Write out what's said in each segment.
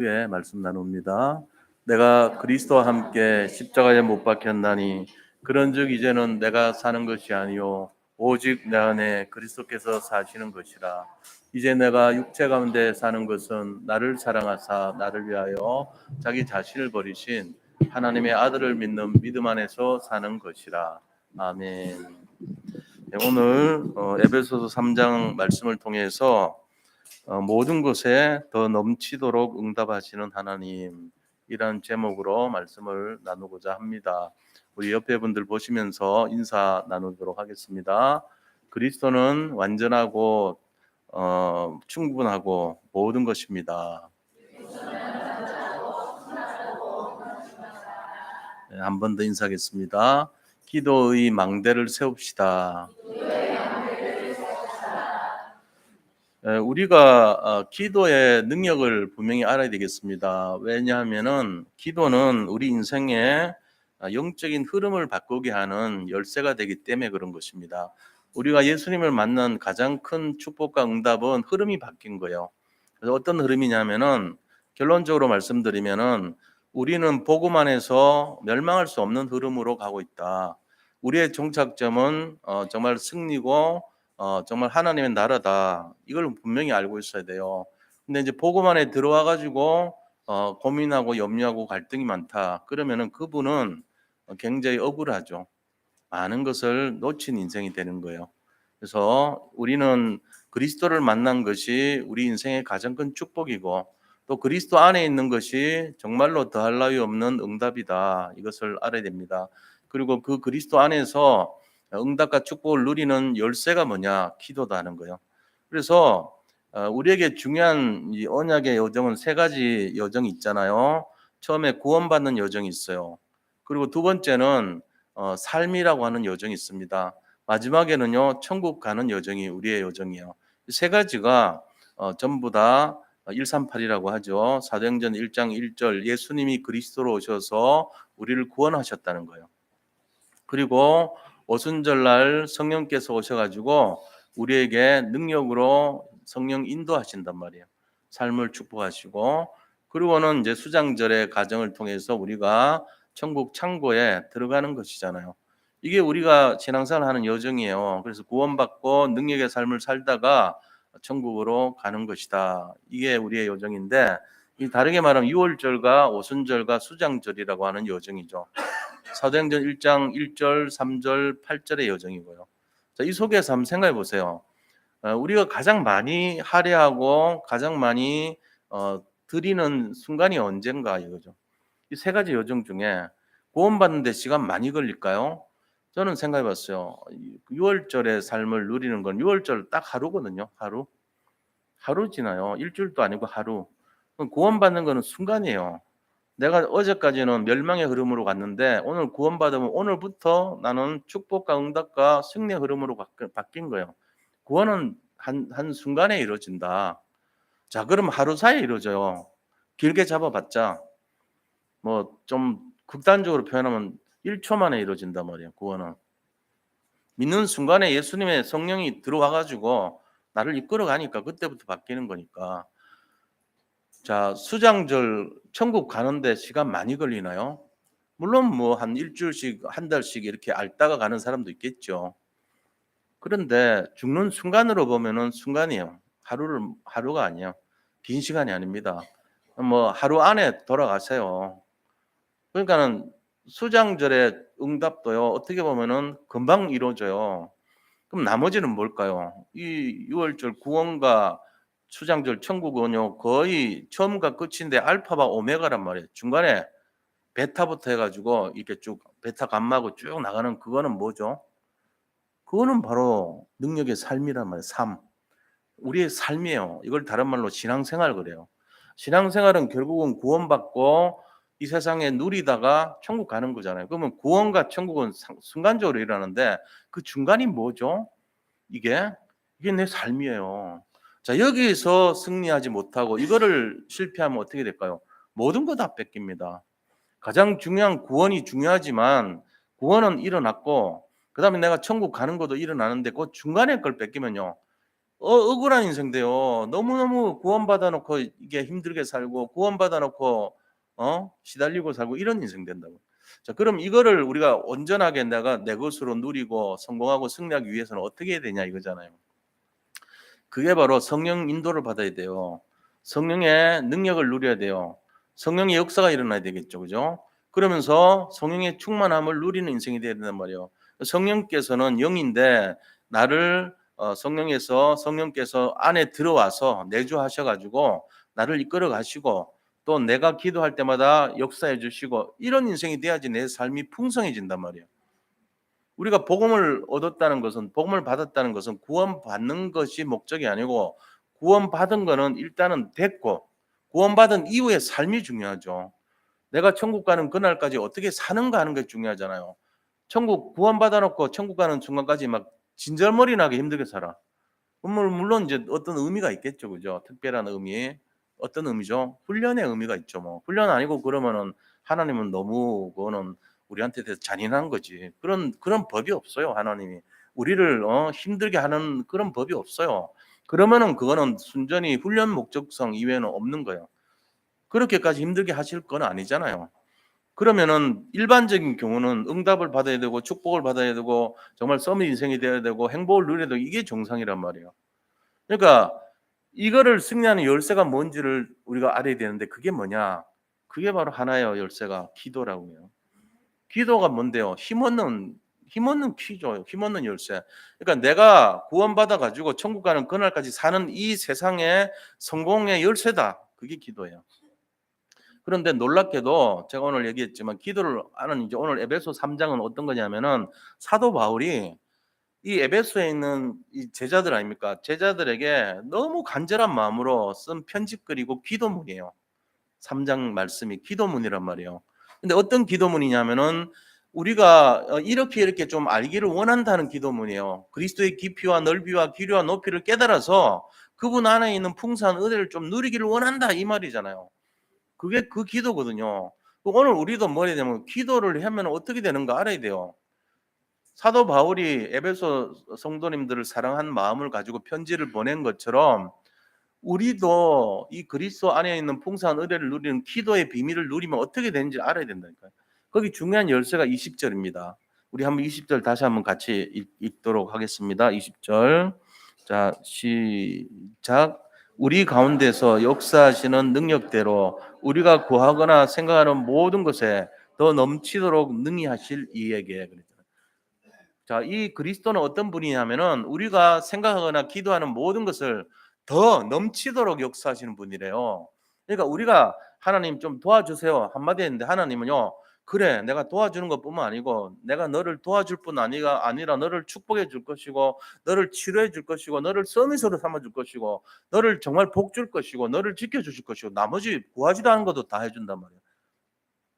후에 말씀 나눕니다. 내가 그리스도와 함께 십자가에 못 박혔나니 그런즉 이제는 내가 사는 것이 아니요 오직 내 안에 그리스도께서 사시는 것이라. 이제 내가 육체 가운데 사는 것은 나를 사랑하사 나를 위하여 자기 자신을 버리신 하나님의 아들을 믿는 믿음 안에서 사는 것이라. 아멘. 네, 오늘 에베소서 3장 말씀을 통해서 모든 것에 더 넘치도록 응답하시는 하나님이란 제목으로 말씀을 나누고자 합니다. 우리 옆에 분들 보시면서 인사 나누도록 하겠습니다. 그리스도는 완전하고 충분하고 모든 것입니다. 네, 한 번 더 인사하겠습니다. 기도의 망대를 세웁시다. 우리가 기도의 능력을 분명히 알아야 되겠습니다. 왜냐하면은 기도는 우리 인생의 영적인 흐름을 바꾸게 하는 열쇠가 되기 때문에 그런 것입니다. 우리가 예수님을 만난 가장 큰 축복과 응답은 흐름이 바뀐 거예요. 그래서 어떤 흐름이냐면은 결론적으로 말씀드리면은 우리는 복음 안에서 멸망할 수 없는 흐름으로 가고 있다. 우리의 종착점은 정말 승리고 정말 하나님의 나라다. 이걸 분명히 알고 있어야 돼요. 근데 이제 복음 안에 들어와 가지고 고민하고 염려하고 갈등이 많다. 그러면은 그분은 굉장히 억울하죠. 많은 것을 놓친 인생이 되는 거예요. 그래서 우리는 그리스도를 만난 것이 우리 인생의 가장 큰 축복이고 또 그리스도 안에 있는 것이 정말로 더할 나위 없는 응답이다. 이것을 알아야 됩니다. 그리고 그 그리스도 안에서 응답과 축복을 누리는 열쇠가 뭐냐? 기도다 하는 거예요. 그래서 우리에게 중요한 이 언약의 여정은 세 가지 여정이 있잖아요. 처음에 구원받는 여정이 있어요. 그리고 두 번째는 삶이라고 하는 여정이 있습니다. 마지막에는요, 천국 가는 여정이 우리의 여정이에요. 세 가지가 전부 다 138이라고 하죠. 사도행전 1장 1절 예수님이 그리스도로 오셔서 우리를 구원하셨다는 거예요. 그리고 오순절날 성령께서 오셔가지고 우리에게 능력으로 성령 인도하신단 말이에요. 삶을 축복하시고 그리고는 이제 수장절의 과정을 통해서 우리가 천국 창고에 들어가는 것이잖아요. 이게 우리가 신앙생활 하는 여정이에요. 그래서 구원받고 능력의 삶을 살다가 천국으로 가는 것이다. 이게 우리의 여정인데 다르게 말하면 유월절과 오순절과 수장절이라고 하는 여정이죠. 사도행전 1장 1절, 3절, 8절의 여정이고요. 자, 이 속에서 한번 생각해 보세요. 우리가 가장 많이 할애하고 가장 많이 드리는 순간이 언젠가 이거죠. 이 세 가지 여정 중에 구원받는 데 시간 많이 걸릴까요? 저는 생각해 봤어요. 6월절의 삶을 누리는 건 6월절 딱 하루거든요. 하루. 하루 지나요. 일주일도 아니고 하루. 그럼 구원받는 거는 순간이에요. 내가 어제까지는 멸망의 흐름으로 갔는데 오늘 구원받으면 오늘부터 나는 축복과 응답과 승리의 흐름으로 바뀐 거예요. 구원은 한 순간에 이루어진다. 자, 그럼 하루 사이에 이루어져요. 길게 잡아봤자 뭐 좀 극단적으로 표현하면 1초 만에 이루어진단 말이에요. 구원은. 믿는 순간에 예수님의 성령이 들어와 가지고 나를 이끌어 가니까 그때부터 바뀌는 거니까. 자, 수장절 천국 가는데 시간 많이 걸리나요? 물론 뭐 한 일주일씩 한 달씩 이렇게 앓다가 가는 사람도 있겠죠. 그런데 죽는 순간으로 보면은 순간이에요. 하루가 아니에요. 긴 시간이 아닙니다. 뭐 하루 안에 돌아가세요. 그러니까는 수장절의 응답도요. 어떻게 보면은 금방 이루어져요. 그럼 나머지는 뭘까요? 이 6월절 구원과 수장절 천국은요. 거의 처음과 끝인데 알파와 오메가란 말이에요. 중간에 베타부터 해 가지고 이렇게 쭉 베타 감마고 쭉 나가는 그거는 뭐죠? 그거는 바로 능력의 삶이란 말이에요. 삶. 우리의 삶이에요. 이걸 다른 말로 신앙생활 그래요. 신앙생활은 결국은 구원받고 이 세상에 누리다가 천국 가는 거잖아요. 그러면 구원과 천국은 순간적으로 일어나는데 그 중간이 뭐죠? 이게 이게 내 삶이에요. 자, 여기에서 승리하지 못하고 이거를 실패하면 어떻게 될까요? 모든 거 다 뺏깁니다. 가장 중요한 구원이 중요하지만 구원은 일어났고 그다음에 내가 천국 가는 것도 일어나는데 그 중간에 걸 뺏기면요. 억울한 인생 돼요. 너무너무 구원받아 놓고 이게 힘들게 살고 구원받아 놓고 시달리고 살고 이런 인생 된다고. 자, 그럼 이거를 우리가 온전하게 내가 내 것으로 누리고 성공하고 승리하기 위해서는 어떻게 해야 되냐 이거잖아요. 그게 바로 성령 인도를 받아야 돼요. 성령의 능력을 누려야 돼요. 성령의 역사가 일어나야 되겠죠. 그죠? 그러면서 성령의 충만함을 누리는 인생이 돼야 된단 말이에요. 성령께서는 영인데 나를 성령께서 안에 들어와서 내주하셔 가지고 나를 이끌어 가시고 또 내가 기도할 때마다 역사해 주시고 이런 인생이 돼야지 내 삶이 풍성해진단 말이에요. 우리가 복음을 얻었다는 것은 복음을 받았다는 것은 구원받는 것이 목적이 아니고 구원받은 거는 일단은 됐고 구원받은 이후의 삶이 중요하죠. 내가 천국 가는 그날까지 어떻게 사는가 하는 게 중요하잖아요. 천국 구원받아 놓고 천국 가는 순간까지 막 진절머리 나게 힘들게 살아. 물론 이제 어떤 의미가 있겠죠. 그죠? 특별한 의미. 어떤 의미죠? 훈련의 의미가 있죠 뭐. 훈련 아니고 그러면은 하나님은 너무 그거는 우리한테 대해서 잔인한 거지. 그런 법이 없어요, 하나님이. 우리를 힘들게 하는 그런 법이 없어요. 그러면은 그거는 순전히 훈련 목적성 이외에는 없는 거예요. 그렇게까지 힘들게 하실 건 아니잖아요. 그러면은 일반적인 경우는 응답을 받아야 되고 축복을 받아야 되고 정말 썸의 인생이 되어야 되고 행복을 누려야 되고 이게 정상이란 말이에요. 그러니까 이거를 승리하는 열쇠가 뭔지를 우리가 알아야 되는데 그게 뭐냐? 그게 바로 하나예요, 열쇠가. 기도라고 해요. 기도가 뭔데요? 힘없는 키죠. 힘없는 열쇠. 그러니까 내가 구원받아 가지고 천국 가는 그날까지 사는 이 세상의 성공의 열쇠다. 그게 기도예요. 그런데 놀랍게도 제가 오늘 얘기했지만 기도를 하는 이제 오늘 에베소 3 장은 어떤 거냐면은 사도 바울이 이 에베소에 있는 이 제자들 아닙니까? 제자들에게 너무 간절한 마음으로 쓴 편지글이고 기도문이에요. 3장 말씀이 기도문이란 말이에요. 근데 어떤 기도문이냐면은 우리가 이렇게 좀 알기를 원한다는 기도문이에요. 그리스도의 깊이와 넓이와 길이와 높이를 깨달아서 그분 안에 있는 풍성한 은혜를 좀 누리기를 원한다 이 말이잖아요. 그게 그 기도거든요. 오늘 우리도 뭐 해야 되냐면 기도를 하면 어떻게 되는가 알아야 돼요. 사도 바울이 에베소 성도님들을 사랑한 마음을 가지고 편지를 보낸 것처럼 우리도 이 그리스도 안에 있는 풍성한 은혜를 누리는 기도의 비밀을 누리면 어떻게 되는지 알아야 된다니까요. 거기 중요한 열쇠가 20절입니다. 우리 한번 20절 다시 한번 같이 읽도록 하겠습니다. 20절. 자, 시작. 우리 가운데서 역사하시는 능력대로 우리가 구하거나 생각하는 모든 것에 더 넘치도록 능히 하실 이에게. 자, 이 그리스도는 어떤 분이냐면은 우리가 생각하거나 기도하는 모든 것을 더 넘치도록 역사하시는 분이래요. 그러니까 우리가 하나님 좀 도와주세요 한마디 했는데 하나님은요, 그래 내가 도와주는 것뿐만 아니고 내가 너를 도와줄 뿐 아니라 너를 축복해 줄 것이고 너를 치료해 줄 것이고 너를 서밋으로 삼아 줄 것이고 너를 정말 복 줄 것이고 너를 지켜 주실 것이고 나머지 구하지도 않은 것도 다 해준단 말이에요.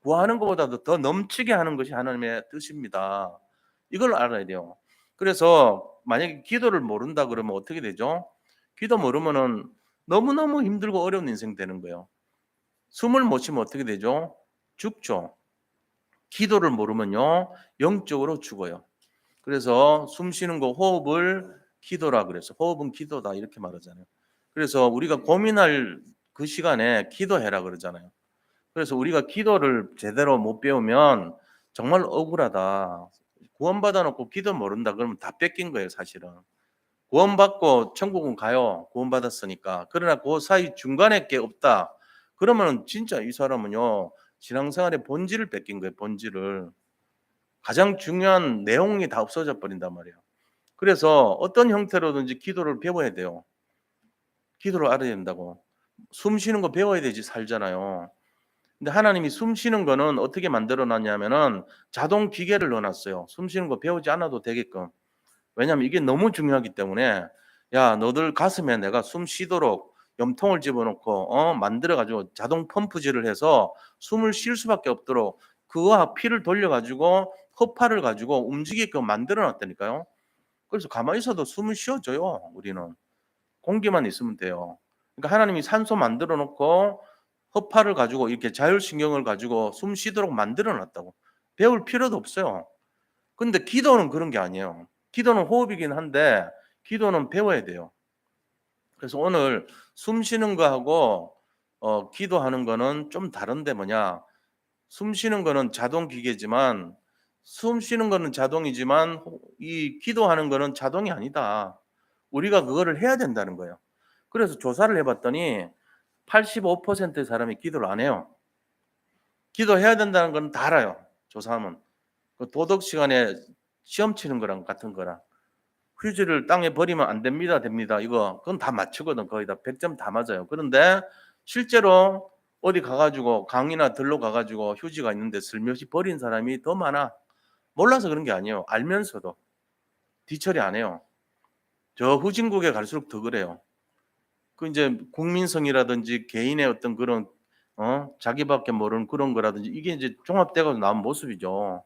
구하는 것보다도 더 넘치게 하는 것이 하나님의 뜻입니다. 이걸 알아야 돼요. 그래서 만약에 기도를 모른다 그러면 어떻게 되죠? 기도 모르면은 너무너무 힘들고 어려운 인생 되는 거예요. 숨을 못 쉬면 어떻게 되죠? 죽죠. 기도를 모르면요, 영적으로 죽어요. 그래서 숨 쉬는 거 호흡을 기도라 그래서 호흡은 기도다 이렇게 말하잖아요. 그래서 우리가 고민할 그 시간에 기도해라 그러잖아요. 그래서 우리가 기도를 제대로 못 배우면 정말 억울하다. 구원받아 놓고 기도 모른다 그러면 다 뺏긴 거예요, 사실은. 구원받고 천국은 가요. 구원받았으니까. 그러나 그 사이 중간에 게 없다. 그러면 진짜 이 사람은요, 신앙생활의 본질을 뺏긴 거예요, 본질을. 가장 중요한 내용이 다 없어져 버린단 말이에요. 그래서 어떤 형태로든지 기도를 배워야 돼요. 기도를 알아야 된다고. 숨 쉬는 거 배워야 되지 살잖아요. 근데 하나님이 숨 쉬는 거는 어떻게 만들어 놨냐면은 자동 기계를 넣어 놨어요. 숨 쉬는 거 배우지 않아도 되게끔. 왜냐하면 이게 너무 중요하기 때문에 야, 너들 가슴에 내가 숨 쉬도록 염통을 집어넣고 만들어 가지고 자동 펌프질을 해서 숨을 쉴 수밖에 없도록 그와 피를 돌려 가지고 허파를 가지고 움직이게끔 만들어 놨다니까요. 그래서 가만히 있어도 숨을 쉬어줘요, 우리는. 공기만 있으면 돼요. 그러니까 하나님이 산소 만들어 놓고 허파를 가지고 이렇게 자율신경을 가지고 숨 쉬도록 만들어 놨다고. 배울 필요도 없어요. 근데 기도는 그런 게 아니에요. 기도는 호흡이긴 한데 기도는 배워야 돼요. 그래서 오늘 숨 쉬는 거하고 기도하는 거는 좀 다른데 뭐냐? 숨 쉬는 거는 자동 기계지만 숨 쉬는 거는 자동이지만 이 기도하는 거는 자동이 아니다. 우리가 그거를 해야 된다는 거예요. 그래서 조사를 해 봤더니 85%의 사람이 기도를 안 해요. 기도해야 된다는 건 다 알아요, 조사하면. 그 도덕 시간에 시험 치는 거랑 같은 거랑. 휴지를 땅에 버리면 안 됩니다, 됩니다. 이거 그건 다 맞추거든. 거의 다 100점 다 맞아요. 그런데 실제로 어디 가 가지고 강이나 들로 가 가지고 휴지가 있는데 슬며시 버린 사람이 더 많아. 몰라서 그런 게 아니에요. 알면서도 뒤처리 안 해요. 저 후진국에 갈수록 더 그래요. 그 인제 국민성이라든지 개인의 어떤 그런 자기밖에 모르는 그런 거라든지 이게 이제 종합돼 가지고 나온 모습이죠.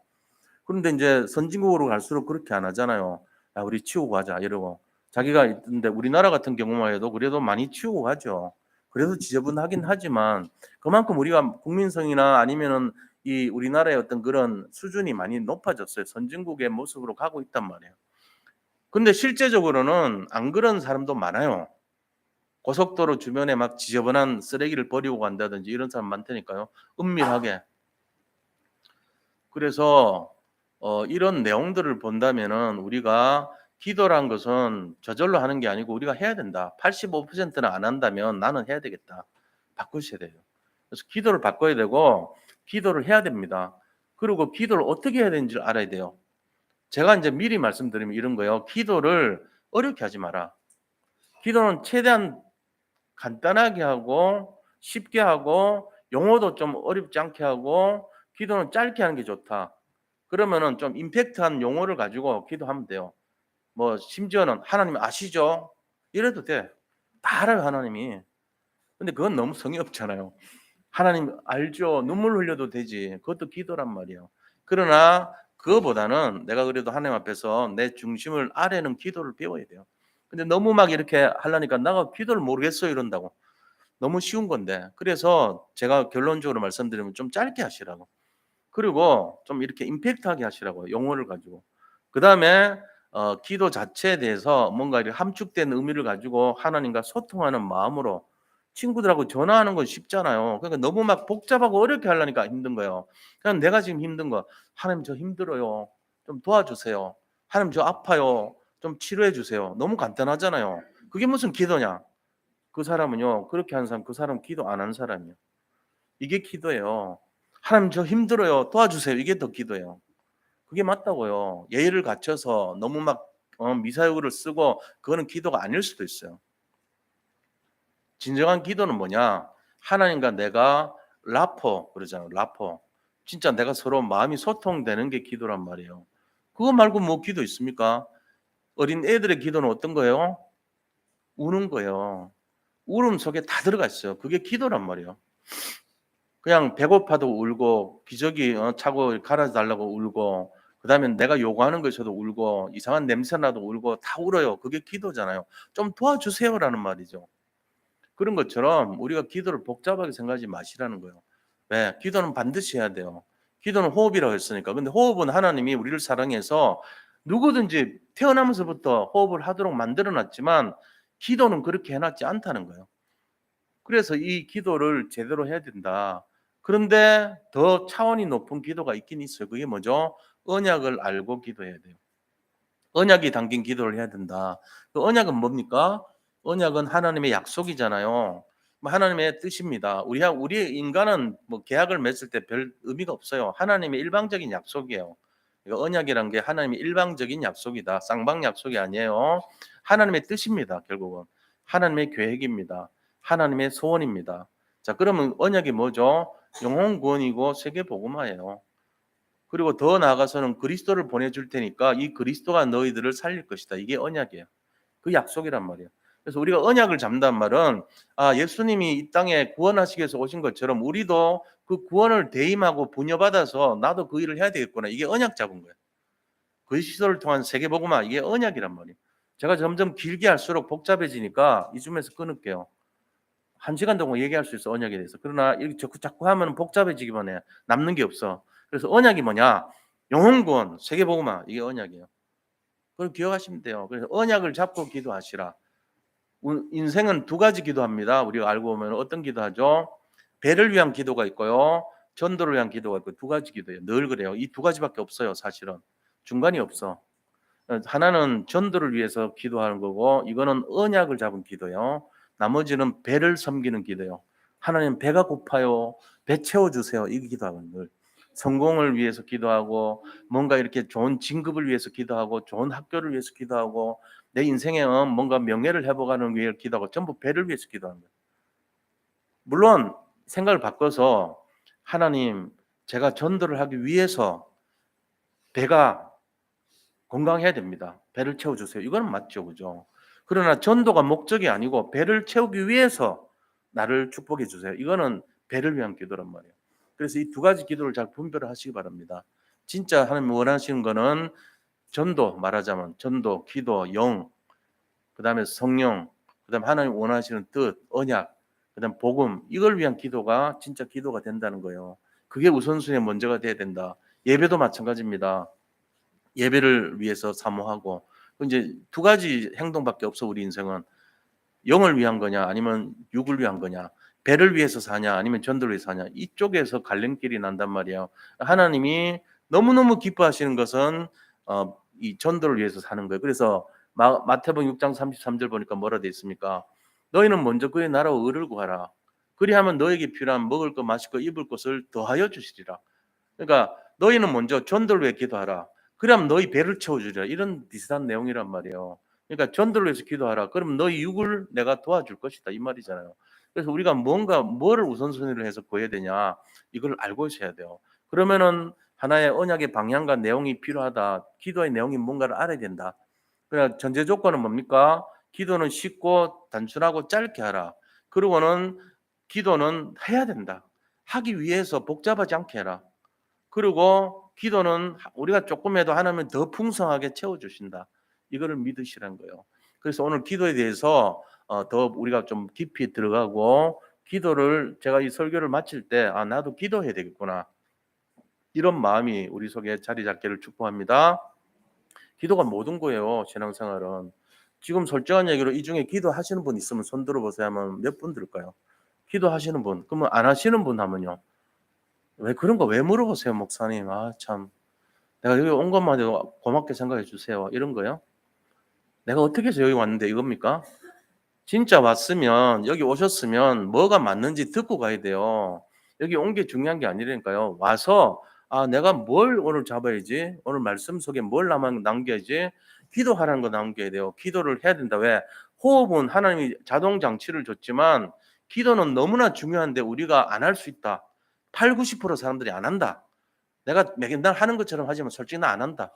그런데 인제 선진국으로 갈수록 그렇게 안 하잖아요. "야 우리 치우고 가자." 이러고. 자기가 있던데 우리나라 같은 경우만 해도 그래도 많이 치우고 가죠. 그래도 지저분하긴 하지만 그만큼 우리가 국민성이나 아니면은 이 우리나라의 어떤 그런 수준이 많이 높아졌어요. 선진국의 모습으로 가고 있단 말이에요. 근데 실제적으로는 안 그런 사람도 많아요. 고속도로 주변에 막 지저분한 쓰레기를 버리고 간다든지 이런 사람 많다니까요, 은밀하게. 그래서 이런 내용들을 본다면은 우리가 기도란 것은 저절로 하는 게 아니고 우리가 해야 된다. 85%는 안 한다면 '나는 해야 되겠다.' 바꾸셔야 돼요. 그래서 기도를 바꿔야 되고 기도를 해야 됩니다. 그리고 기도를 어떻게 해야 되는지를 알아야 돼요. 제가 인제 미리 말씀드리면 이런 거예요. 기도를 어렵게 하지 마라. 기도는 최대한 간단하게 하고 쉽게 하고 용어도 좀 어렵지 않게 하고 기도는 짧게 하는 게 좋다. 그러면은 좀 임팩트한 용어를 가지고 기도하면 돼요. 뭐 심지어는 "하나님 아시죠?" 이래도 돼. 다 알아요 하나님이. 근데 그건 너무 성의 없잖아요. "하나님 알죠." 눈물 흘려도 되지. 그것도 기도란 말이에요. 그러나 그거보다는 내가 그래도 하나님 앞에서 내 중심을 아뢰는 기도를 배워야 돼요. 근데 너무 막 이렇게 하려니까 "내가 기도를 모르겠어요." 이런다고. 너무 쉬운 건데. 그래서 제가 결론적으로 말씀드리면 좀 짧게 하시라고. 그리고 좀 이렇게 임팩트하게 하시라고요, 용어를 가지고. 그다음에 기도 자체에 대해서 뭔가 이렇게 함축된 의미를 가지고 하나님과 소통하는 마음으로 친구들하고 전화하는 건 쉽잖아요. 그러니까 너무 막 복잡하고 어렵게 하려니까 힘든 거예요. 그냥 내가 지금 힘든 거 "하나님 저 힘들어요. 좀 도와주세요. 하나님 저 아파요. 좀 치료해 주세요." 너무 간단하잖아요. 그게 무슨 기도냐? 그 사람은요. 그렇게 하는 사람 그 사람은 기도 안 하는 사람이에요. 이게 기도예요. "하나님 저 힘들어요. 도와주세요." 이게 더 기도예요. 그게 맞다고요. 예의를 갖춰서 너무 막 미사여구를 쓰고 그거는 기도가 아닐 수도 있어요. 진정한 기도는 뭐냐? 하나님과 내가 라포 그러잖아요. 라포. 진짜 내가 서로 마음이 소통되는 게 기도란 말이에요. 그거 말고 뭐 기도 있습니까? 어린 애들의 기도는 어떤 거예요? 우는 거예요. 울음 속에 다 들어가 있어요. 그게 기도란 말이에요. 그냥 배고파도 울고 기저귀 차고 갈아 달라고 울고 그다음에 내가 요구하는 것에도 울고 이상한 냄새 나도 울고 다 울어요. 그게 기도잖아요. "좀 도와주세요."라는 말이죠. 그런 것처럼 우리가 기도를 복잡하게 생각하지 마시라는 거예요. 왜? 기도는 반드시 해야 돼요. 기도는 호흡이라고 했으니까. 근데 호흡은 하나님이 우리를 사랑해서 누구든지 태어나면서부터 호흡을 하도록 만들어 놨지만 기도는 그렇게 해 놨지 않다는 거예요. 그래서 이 기도를 제대로 해야 된다. 그런데 더 차원이 높은 기도가 있긴 있어요. 그게 뭐죠? 언약을 알고 기도해야 돼요. 언약이 담긴 기도를 해야 된다. 그 언약은 뭡니까? 언약은 하나님의 약속이잖아요. 뭐 하나님의 뜻입니다. 우리 인간은 뭐 계약을 맺을 때 별 의미가 없어요. 하나님의 일방적인 약속이에요. 이거 언약이란 게 하나님의 일방적인 약속이다. 쌍방 약속이 아니에요. 하나님의 뜻입니다. 결국은 하나님의 계획입니다. 하나님의 소원입니다. 자, 그러면 언약이 뭐죠? 영혼 구원이고 세계 복음화예요. 그리고 더 나아가서는 그리스도를 보내줄 테니까 이 그리스도가 너희들을 살릴 것이다. 이게 언약이에요. 그 약속이란 말이에요. 그래서 우리가 언약을 잡는다는 말은 예수님이 이 땅에 구원하시기 위해서 오신 것처럼 우리도 그 구원을 대임하고 부여받아서 나도 그 일을 해야 되겠구나. 이게 언약 잡은 거예요. 그리스도를 통한 세계복음화 이게 언약이란 말이에요. 제가 점점 길게 할수록 복잡해지니까 이쯤에서 끊을게요. 1시간 동안 얘기할 수 있어 언약에 대해서. 그러나 이렇게 자꾸 하면 복잡해지기만 해. 남는 게 없어. 그래서 언약이 뭐냐? 영혼구원, 세계복음화 이게 언약이에요. 그걸 기억하시면 돼요. 그래서 언약을 잡고 기도하시라. 인생은 두 가지 기도합니다. 우리가 알고 보면 어떤 기도하죠? 배를 위한 기도가 있고요. 전도를 위한 기도가 있고 두 가지 기도예요. 늘 그래요. 이 두 가지밖에 없어요, 사실은. 중간이 없어. 하나는 전도를 위해서 기도하는 거고 이거는 언약을 잡은 기도요. 나머지는 배를 섬기는 기도요. 하나님 배가 고파요. 배 채워 주세요. 이 기도하는 늘. 성공을 위해서 기도하고 뭔가 이렇게 좋은 진급을 위해서 기도하고 좋은 학교를 위해서 기도하고 내 인생에 뭔가 명예를 회복하는 위해서 기도하고 전부 배를 위해서 기도하는 거예요. 물론 생각을 바꿔서 하나님 제가 전도를 하기 위해서 배가 건강해야 됩니다. 배를 채워주세요. 이거는 맞죠, 그죠? 그러나 전도가 목적이 아니고 배를 채우기 위해서 나를 축복해 주세요. 이거는 배를 위한 기도란 말이에요. 그래서 이 두 가지 기도를 잘 분별을 하시기 바랍니다. 진짜 하나님 원하시는 거는 전도, 말하자면 전도, 기도, 영, 그다음에 성령, 그다음에 하나님 원하시는 뜻, 언약, 그다음 복음, 이걸 위한 기도가 진짜 기도가 된다는 거예요. 그게 우선순위에 먼저가 돼야 된다. 예배도 마찬가지입니다. 예배를 위해서 사모하고 이제 두 가지 행동밖에 없어. 우리 인생은 영을 위한 거냐 아니면 육을 위한 거냐, 배를 위해서 사냐 아니면 전도를 위해서 사냐, 이쪽에서 갈림길이 난단 말이에요. 하나님이 너무너무 기뻐하시는 것은 이 전도를 위해서 사는 거예요. 그래서 마태복음 6장 33절 보니까 뭐라 되어 있습니까? 너희는 먼저 그의 나라와 의를 구하라. 그리하면 너에게 필요한 먹을 것 마실 것 입을 것을 더하여 주시리라. 그러니까 너희는 먼저 전도를 위해 기도하라. 그러면 너희 배를 채워주리라. 이런 비슷한 내용이란 말이에요. 그러니까 전도를 위해서 기도하라. 그럼 너희 육을 내가 도와줄 것이다. 이 말이잖아요. 그래서 우리가 뭔가 뭐를 우선순위를 해서 구해야 되냐, 이걸 알고 있어야 돼요. 그러면은 하나의 언약의 방향과 내용이 필요하다. 기도의 내용이 뭔가를 알아야 된다. 그러니까 전제 조건은 뭡니까? 기도는 쉽고 단순하고 짧게 하라. 그리고는 기도는 해야 된다. 하기 위해서 복잡하지 않게 해라. 그리고 기도는 우리가 조금 해도 하나님은 더 풍성하게 채워주신다. 이거를 믿으시라는 거예요. 그래서 오늘 기도에 대해서 더 우리가 좀 깊이 들어가고 기도를 제가 이 설교를 마칠 때 나도 기도해야 되겠구나. 이런 마음이 우리 속에 자리 잡기를 축복합니다. 기도가 모든 거예요. 신앙생활은. 지금 솔직한 얘기로 이 중에 기도하시는 분 있으면 손 들어보세요 하면 몇 분 들을까요? 기도하시는 분. 그러면 안 하시는 분 하면요. 왜 그런 거 왜 물어보세요, 목사님? 참. 내가 여기 온 것만 해도 고맙게 생각해 주세요. 이런 거요? 내가 어떻게 해서 여기 왔는데 이겁니까? 진짜 왔으면 여기 오셨으면 뭐가 맞는지 듣고 가야 돼요. 여기 온 게 중요한 게 아니라니까요. 와서 내가 뭘 오늘 잡아야지? 오늘 말씀 속에 뭘 남겨야지? 기도하라는 거 남겨야 돼요. 기도를 해야 된다. 왜? 호흡은 하나님이 자동 장치를 줬지만 기도는 너무나 중요한데 우리가 안 할 수 있다. 8, 90% 사람들이 안 한다. 내가 맨날 하는 것처럼 하지만 솔직히 나 안 한다.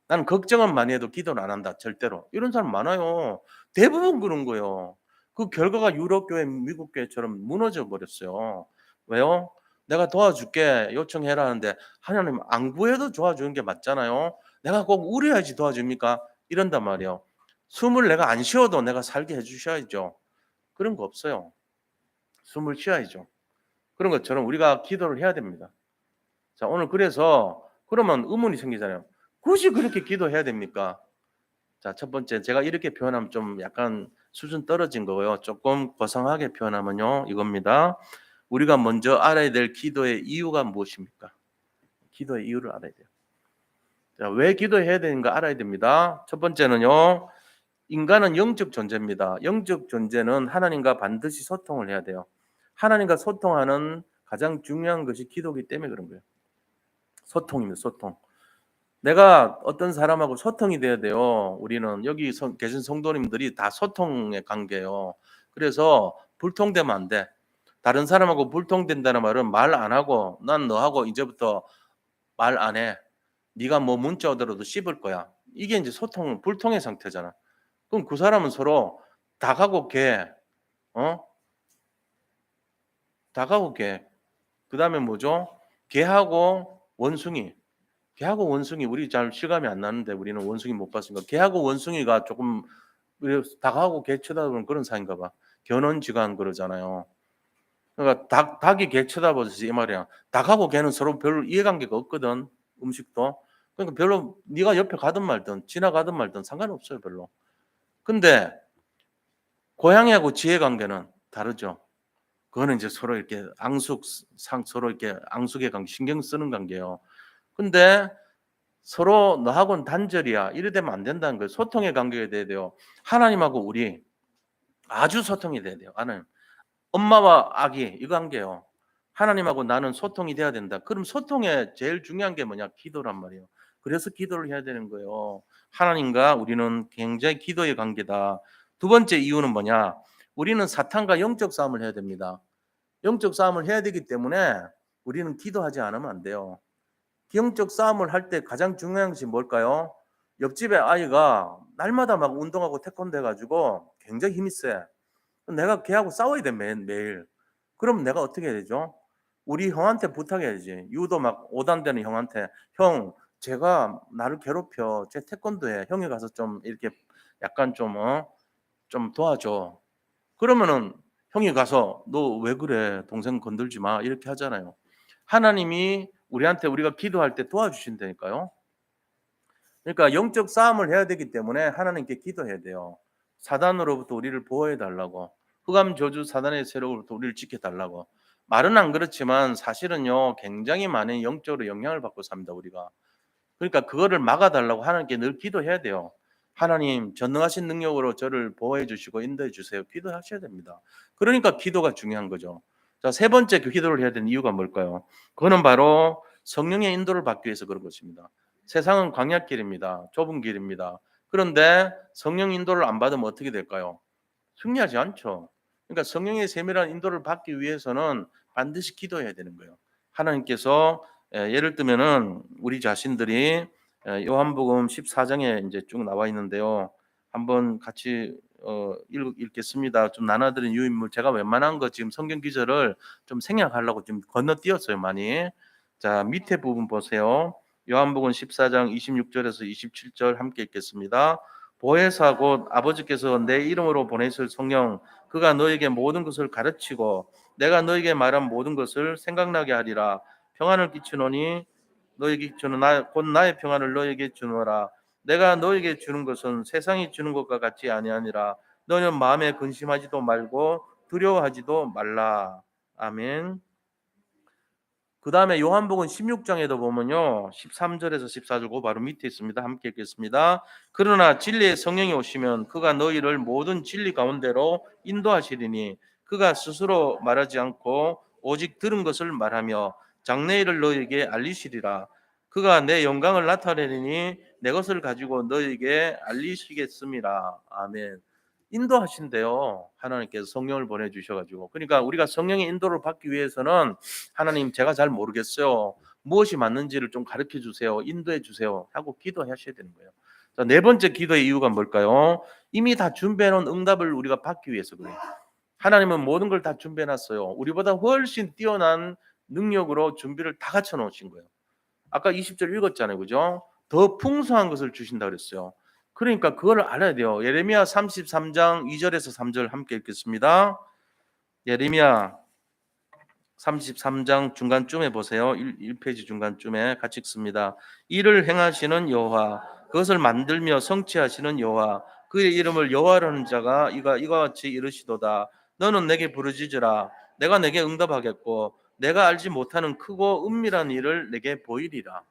나는 걱정은 많이 해도 기도는 안 한다. 절대로. 이런 사람 많아요. 대부분 그런 거예요. 그 결과가 유럽 교회, 미국 교회처럼 무너져 버렸어요. 왜요? 내가 도와줄게 요청해라 하는데 하나님 안 구해도 도와주는 게 맞잖아요. 내가 꼭 우려야지 도와줍니까? 이런단 말이에요. 숨을 내가 안 쉬어도 내가 살게 해주셔야죠. 그런 거 없어요. 숨을 쉬어야죠. 그런 것처럼 우리가 기도를 해야 됩니다. 자, 오늘 그래서 그러면 의문이 생기잖아요. 굳이 그렇게 기도해야 됩니까? 자, 첫 번째 제가 이렇게 표현하면 좀 약간 수준 떨어진 거고요. 조금 고상하게 표현하면요. 이겁니다. 우리가 먼저 알아야 될 기도의 이유가 무엇입니까? 기도의 이유를 알아야 돼요. 자, 왜 기도해야 되는가 알아야 됩니다. 첫 번째는요. 인간은 영적 존재입니다. 영적 존재는 하나님과 반드시 소통을 해야 돼요. 하나님과 소통하는 가장 중요한 것이 기도이기 때문에 그런 거예요. 소통입니다. 소통. 내가 어떤 사람하고 소통이 돼야 돼요. 우리는 여기 계신 성도님들이 다 소통의 관계예요. 그래서 불통되면 안 돼. 다른 사람하고 불통된다는 말은 말 안 하고 난 너하고 이제부터 말 안 해. 네가 뭐 문자 오더라도 씹을 거야. 이게 이제 소통 불통의 상태잖아. 그럼 그 사람은 서로 닭하고 개, 어? 닭하고 개. 그다음에 뭐죠? 개하고 원숭이. 개하고 원숭이 우리 잘 실감이 안 나는데 우리는 원숭이 못 봤으니까 개하고 원숭이가 조금 닭하고 개 쳐다보는 그런 사이인가 봐. 견원지간 그러잖아요. 그러니까 닭이 개 쳐다보듯이 이 말이야. 닭하고 개는 서로 별로 이해관계가 없거든. 음식도. 그러니까 별로 네가 옆에 가든 말든 지나가든 말든 상관없어요 별로. 근데 고양이하고 지혜 관계는 다르죠. 그거는 이제 서로 이렇게 서로 이렇게 앙숙의 관계, 신경 쓰는 관계예요. 근데 서로 "너하고는 단절이야." 이래 되면 안 된다는 거예요. 소통의 관계가 돼야 돼요. 하나님하고 우리 아주 소통이 돼야 돼요. 하나님. 엄마와 아기 이 관계요. 하나님하고 나는 소통이 돼야 된다. 그럼 소통에 제일 중요한 게 뭐냐? 기도란 말이에요. 그래서 기도를 해야 되는 거예요. 하나님과 우리는 굉장히 기도의 관계다. 두 번째 이유는 뭐냐? 우리는 사탄과 영적 싸움을 해야 됩니다. 영적 싸움을 해야 되기 때문에 우리는 기도하지 않으면 안 돼요. 영적 싸움을 할 때 가장 중요한 것이 뭘까요? 옆집에 아이가 날마다 막 운동하고 태권도 해가지고 굉장히 힘이 세. 내가 걔하고 싸워야 돼, 매일. 그럼 내가 어떻게 해야 되죠? 우리 형한테 부탁해야지. 유도 막 오단되는 형한테. 형, 제가 나를 괴롭혀. 제 태권도해. 형이 가서 좀 이렇게 약간 좀 도와줘. 그러면은 형이 가서 너 왜 그래? 동생 건들지 마. 이렇게 하잖아요. 하나님이 우리한테 우리가 기도할 때 도와주신다니까요. 그러니까 영적 싸움을 해야 되기 때문에 하나님께 기도해야 돼요. 사단으로부터 우리를 보호해 달라고. 흑암 저주 사단의 세력으로부터 우리를 지켜 달라고. 말은 안 그렇지만 사실은요. 굉장히 많은 영적으로 영향을 받고 삽니다, 우리가. 그러니까 그거를 막아 달라고 하나님께 늘 기도해야 돼요. 하나님 전능하신 능력으로 저를 보호해 주시고 인도해 주세요. 기도하셔야 됩니다. 그러니까 기도가 중요한 거죠. 자, 세 번째 그 기도를 해야 되는 이유가 뭘까요? 그거는 바로 성령의 인도를 받기 위해서 그런 것입니다. 세상은 광야길입니다. 좁은 길입니다. 그런데 성령 인도를 안 받으면 어떻게 될까요? 승리하지 않죠. 그러니까 성령의 세밀한 인도를 받기 위해서는 반드시 기도해야 되는 거예요. 하나님께서 예를 들면은 우리 자신들이 요한복음 14장에 이제 쭉 나와 있는데요. 한번 같이 읽겠습니다. 좀 나눠드린 유인물 제가 웬만한 거 지금 성경 기절을 좀 생략하려고 좀 건너뛰었어요, 많이. 자, 밑에 부분 보세요. 요한복음 14장 26절에서 27절 함께 읽겠습니다. 보혜사 곧 아버지께서 내 이름으로 보내실 성령 그가 너에게 모든 것을 가르치고 내가 너에게 말한 모든 것을 생각나게 하리라. 평안을 끼치노니 너에게 주는 곧 나의 평안을 너에게 주노라. 내가 너에게 주는 것은 세상이 주는 것과 같이 아니하니라. 너는 마음에 근심하지도 말고 두려워하지도 말라. 아멘. 그 다음에 요한복음 16장에도 보면요. 13절에서 14절 그 바로 밑에 있습니다. 함께 읽겠습니다. 그러나 진리의 성령이 오시면 그가 너희를 모든 진리 가운데로 인도하시리니 그가 스스로 말하지 않고 오직 들은 것을 말하며 장래일을 너희에게 알리시리라. 그가 내 영광을 나타내리니 내 것을 가지고 너희에게 알리시겠습니다. 아멘. 인도하신대요. 하나님께서 성령을 보내주셔가지고. 그러니까 우리가 성령의 인도를 받기 위해서는 하나님 제가 잘 모르겠어요. 무엇이 맞는지를 좀 가르쳐 주세요. 인도해 주세요. 하고 기도하셔야 되는 거예요. 자, 네 번째 기도의 이유가 뭘까요? 이미 다 준비해 놓은 응답을 우리가 받기 위해서 그래요. 하나님은 모든 걸 다 준비해 놨어요. 우리보다 훨씬 뛰어난 능력으로 준비를 다 갖춰 놓으신 거예요. 아까 20절 읽었잖아요. 그죠? 더 풍성한 것을 주신다 그랬어요. 그러니까 그걸 알아야 돼요. 예레미야 33장 2절에서 3절 함께 읽겠습니다. 예레미야 33장 중간쯤에 보세요. 1페이지 중간쯤에 같이 읽습니다. 이를 행하시는 여호와 그것을 만들며 성취하시는 여호와 그의 이름을 여호와라는 자가 이와 같이 이르시도다. 너는 내게 부르짖으라. 내가 내게 응답하겠고 내가 알지 못하는 크고 은밀한 일을 내게 보이리라.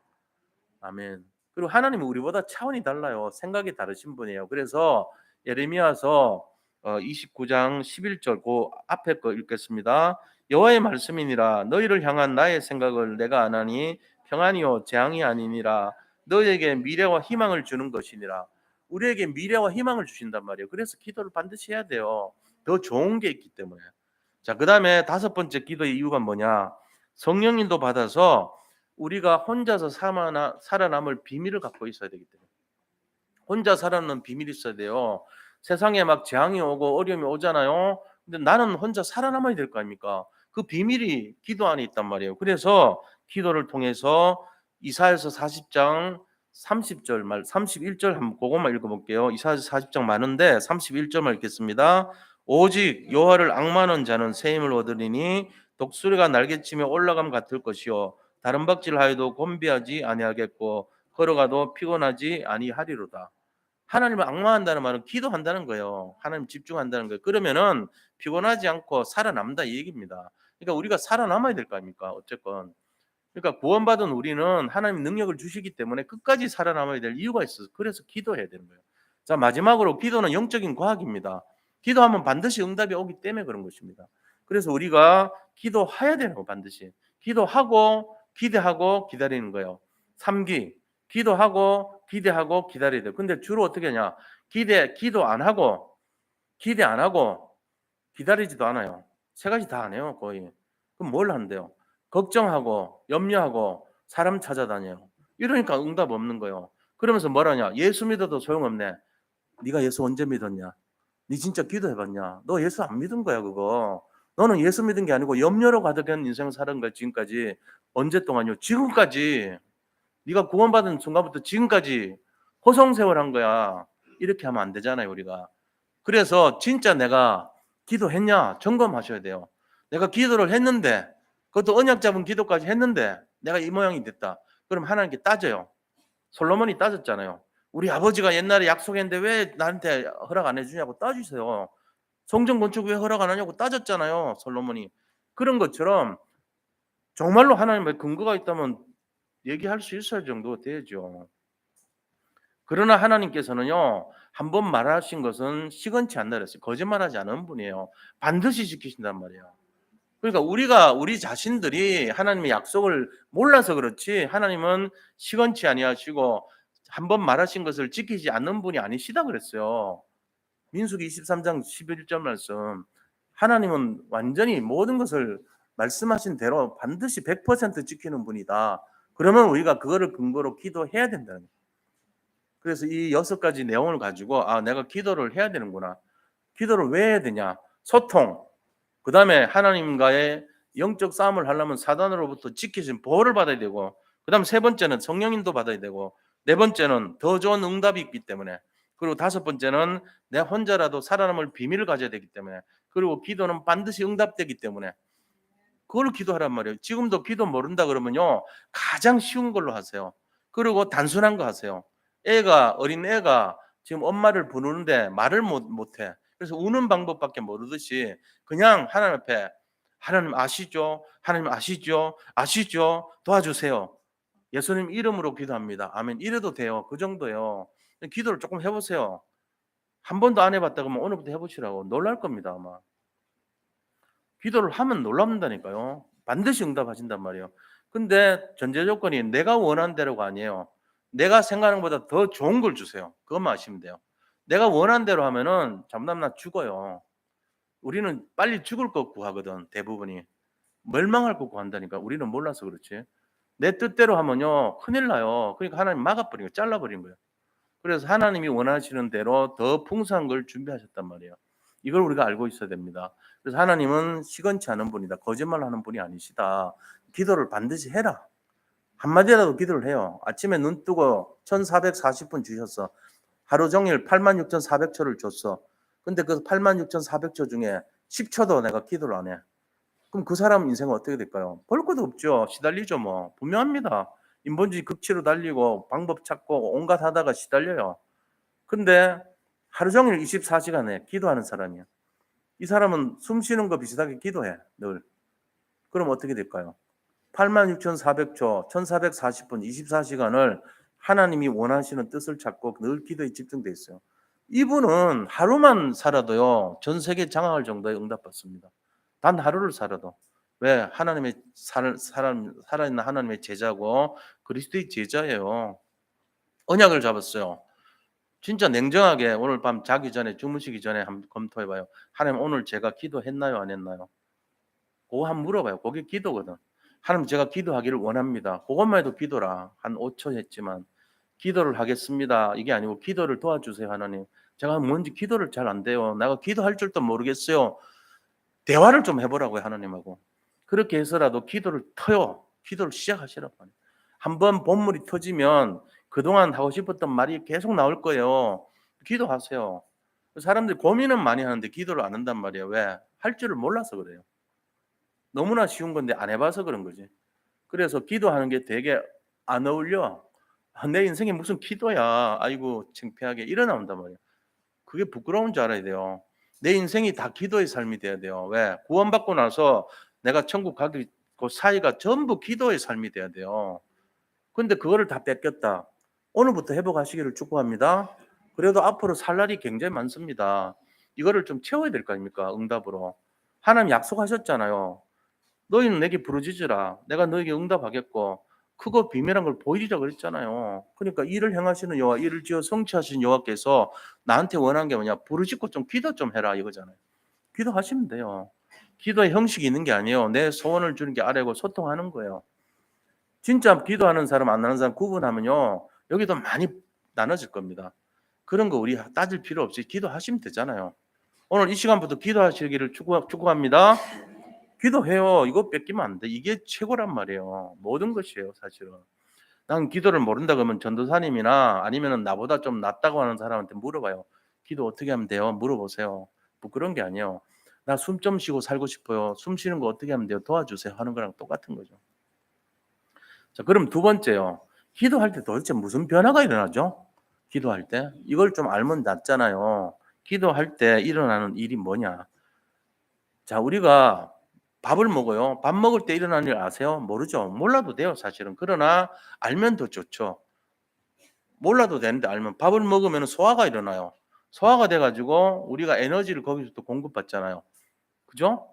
아멘. 그리고 하나님은 우리보다 차원이 달라요. 생각이 다르신 분이에요. 그래서 예레미야서 29장 11절 그 앞에 거 읽겠습니다. 여호와의 말씀이니라 너희를 향한 나의 생각을 내가 아나니 평안이요 재앙이 아니니라 너희에게 미래와 희망을 주는 것이니라. 우리에게 미래와 희망을 주신단 말이에요. 그래서 기도를 반드시 해야 돼요. 더 좋은 게 있기 때문에. 자, 그다음에 다섯 번째 기도의 이유가 뭐냐? 성령님도 받아서 우리가 혼자서 살아남을 비밀을 갖고 있어야 되기 때문에. 혼자 살아남는 비밀이 있어야 돼요. 세상에 막 재앙이 오고 어려움이 오잖아요. 근데 나는 혼자 살아남아야 될 거 아닙니까? 그 비밀이 기도 안에 있단 말이에요. 그래서 기도를 통해서 이사야서 40장 30절 말 31절 한번 그것만 읽어볼게요. 이사야서 40장 많은데 31절만 읽겠습니다. 오직 여호와를 앙마하는 자는 새 힘을 얻으리니 독수리가 날개치며 올라감 같을 것이요 다른 박질하여도 곤비하지 아니하겠고 걸어가도 피곤하지 아니하리로다. 하나님을 앙망한다는 말은 기도한다는 거예요. 하나님 집중한다는 거예요. 그러면은 피곤하지 않고 살아남다 이 얘기입니다. 그러니까 우리가 살아남아야 될 거 아닙니까? 어쨌건. 그러니까 구원받은 우리는 하나님 능력을 주시기 때문에 끝까지 살아남아야 될 이유가 있어서 그래서 기도해야 되는 거예요. 자, 마지막으로 기도는 영적인 과학입니다. 기도하면 반드시 응답이 오기 때문에 그런 것입니다. 그래서 우리가 기도해야 되는 거 반드시. 기도하고 기대하고 기다리는 거예요. 3기. 기도하고 기대하고 기다려야 돼요. 근데 주로 어떻게 하냐? 기도 안 하고 기대 안 하고 기다리지도 않아요. 세 가지 다 안 해요, 거의. 그럼 뭘 한대요? 걱정하고 염려하고 사람 찾아다녀요. 이러니까 응답 없는 거예요. 그러면서 뭐라냐? 예수 믿어도 소용없네. 네가 예수 언제 믿었냐? 네 진짜 기도해봤냐? 너 예수 안 믿은 거야 그거. 너는 예수 믿은 게 아니고 염려로 가득한 인생 살은 거야 지금까지. 언제 동안요? 지금까지. 네가 구원받은 순간부터 지금까지 호성세월한 거야. 이렇게 하면 안 되잖아요 우리가. 그래서 진짜 내가 기도했냐 점검하셔야 돼요. 내가 기도를 했는데 그것도 언약 잡은 기도까지 했는데 내가 이 모양이 됐다. 그럼 하나님께 따져요. 솔로몬이 따졌잖아요. 우리 아버지가 옛날에 약속했는데 왜 나한테 허락 안 해주냐고 따지세요. 성전 건축 왜 허락 안 하냐고 따졌잖아요. 솔로몬이. 그런 것처럼 정말로 하나님의 근거가 있다면 얘기할 수 있을 정도 되죠. 그러나 하나님께서는요, 한 번 말하신 것은 시건치 않다 그랬어요. 거짓말하지 않은 분이에요. 반드시 지키신단 말이에요. 그러니까 우리 자신들이 하나님의 약속을 몰라서 그렇지 하나님은 시건치 아니하시고 한 번 말하신 것을 지키지 않는 분이 아니시다 그랬어요. 민수기 23장 11절 말씀. 하나님은 완전히 모든 것을 말씀하신 대로 반드시 100% 지키는 분이다. 그러면 우리가 그거를 근거로 기도해야 된다는 거예요. 그래서 이 6가지 내용을 가지고 내가 기도를 해야 되는구나. 기도를 왜 해야 되냐? 소통. 그다음에 하나님과의 영적 싸움을 하려면 사단으로부터 지키신 보호를 받아야 되고, 그다음 세 번째는 성령인도 받아야 되고, 네 번째는 더 좋은 응답이 있기 때문에, 그리고 다섯 번째는 내 혼자라도 살아남을 비밀을 가져야 되기 때문에, 그리고 기도는 반드시 응답되기 때문에 그걸 기도하란 말이에요. 지금도 기도 모른다 그러면요, 가장 쉬운 걸로 하세요. 그리고 단순한 거 하세요. 어린 애가 지금 엄마를 부르는데 말을 못해. 그래서 우는 방법밖에 모르듯이 그냥 하나님 앞에, 하나님 아시죠? 하나님 아시죠? 아시죠? 도와주세요. 예수님 이름으로 기도합니다. 아멘. 이래도 돼요. 그 정도요. 기도를 조금 해보세요. 한 번도 안 해봤다 그러면 오늘부터 해보시라고. 놀랄 겁니다 아마. 기도를 하면 놀랍다니까요. 반드시 응답하신단 말이에요. 근데 전제 조건이 내가 원하는 대로가 아니에요. 내가 생각하는 것보다 더 좋은 걸 주세요. 그것만 아시면 돼요. 내가 원하는 대로 하면은 잠깐만 죽어요. 우리는 빨리 죽을 것 구하거든. 대부분이. 멸망할 것 구한다니까. 우리는 몰라서 그렇지. 내 뜻대로 하면요 큰일 나요. 그러니까 하나님 막아버린 거예요. 잘라버린 거예요. 그래서 하나님이 원하시는 대로 더 풍성한 걸 준비하셨단 말이에요. 이걸 우리가 알고 있어야 됩니다. 그래서 하나님은 시건치 않은 분이다. 거짓말하는 분이 아니시다. 기도를 반드시 해라. 한마디라도 기도를 해요. 아침에 눈 뜨고 1440분 주셨어. 하루 종일 86,400초를 줬어. 근데 그 86,400초 중에 10초도 내가 기도를 안 해. 그럼 그 사람 인생은 어떻게 될까요? 볼 것도 없죠. 시달리죠 뭐. 분명합니다. 인본주의 극치로 달리고 방법 찾고 온갖 하다가 시달려요. 근데 하루 종일 24시간에 기도하는 사람이야. 이 사람은 숨 쉬는 거 비슷하게 기도해 늘. 그럼 어떻게 될까요? 86,400초, 1440분, 24시간을 하나님이 원하시는 뜻을 찾고 늘 기도에 집중돼 있어요. 이분은 하루만 살아도요 전 세계 장악할 정도의 응답받습니다. 단 하루를 살아도. 왜? 하나님의 살아있는 하나님의 제자고 그리스도의 제자예요. 언약을 잡았어요. 진짜 냉정하게 오늘 밤 자기 전에 주무시기 전에 한번 검토해봐요. 하나님 오늘 제가 기도했나요 안 했나요? 그거 한번 물어봐요. 그게 기도거든. 하나님 제가 기도하기를 원합니다. 그것만 해도 기도라. 한 5초 했지만 기도를 하겠습니다. 이게 아니고 기도를 도와주세요 하나님. 제가 뭔지 기도를 잘 안 돼요. 내가 기도할 줄도 모르겠어요. 대화를 좀 해보라고요 하나님하고. 그렇게 해서라도 기도를 터요. 기도를 시작하시라고. 한번 본물이 터지면 그동안 하고 싶었던 말이 계속 나올 거예요. 기도하세요. 사람들이 고민은 많이 하는데 기도를 안 한단 말이에요. 왜? 할 줄을 몰라서 그래요. 너무나 쉬운 건데 안 해봐서 그런 거지. 그래서 기도하는 게 되게 안 어울려. 내 인생에 무슨 기도야. 아이고 창피하게." 이래 나온단 말이에요. 그게 부끄러운 줄 알아야 돼요. 내 인생이 다 기도의 삶이 돼야 돼요. 왜? 구원받고 나서 내가 천국 가기 그 사이가 전부 기도의 삶이 돼야 돼요. 근데 그거를 다 뺏겼다. 오늘부터 회복하시기를 축복합니다. 그래도 앞으로 살 날이 굉장히 많습니다. 이거를 좀 채워야 될 거 아닙니까? 응답으로. 하나님 약속하셨잖아요. 너희는 내게 부르짖으라. 내가 너에게 응답하겠고 크고 비밀한 걸 보이리라 그랬잖아요. 그러니까 일을 행하시는 여호와, 일을 지어 성취하신 여호와께서 나한테 원하는 게 뭐냐? 부르짖고 좀 기도 좀 해라 이거잖아요. 기도하시면 돼요. 기도의 형식이 있는 게 아니에요. 내 소원을 주는 게 아래고 소통하는 거예요. 진짜 기도하는 사람 안 하는 사람 구분하면요. 여기도 많이 나눠질 겁니다. 그런 거 우리 따질 필요 없이 기도하시면 되잖아요. 오늘 이 시간부터 기도하시기를 축복합니다. 기도해요. 이거 뺏기면 안 돼. 이게 최고란 말이에요. 모든 것이에요, 사실은. 난 기도를 모른다 그러면 전도사님이나 아니면은 나보다 좀 낫다고 하는 사람한테 물어봐요. 기도 어떻게 하면 돼요? 물어보세요. 뭐 그런 게 아니에요. 나 숨 좀 쉬고 살고 싶어요. 숨 쉬는 거 어떻게 하면 돼요? 도와주세요. 하는 거랑 똑같은 거죠. 자, 그럼 두 번째요. 기도할 때 도대체 무슨 변화가 일어나죠? 기도할 때? 이걸 좀 알면 낫잖아요. 기도할 때 일어나는 일이 뭐냐? 자, 우리가 밥을 먹어요. 밥 먹을 때 일어나는 일 아세요? 모르죠. 몰라도 돼요, 사실은. 그러나 알면 더 좋죠. 몰라도 되는데 알면 밥을 먹으면 소화가 일어나요. 소화가 돼 가지고 우리가 에너지를 거기서 또 공급받잖아요. 그죠?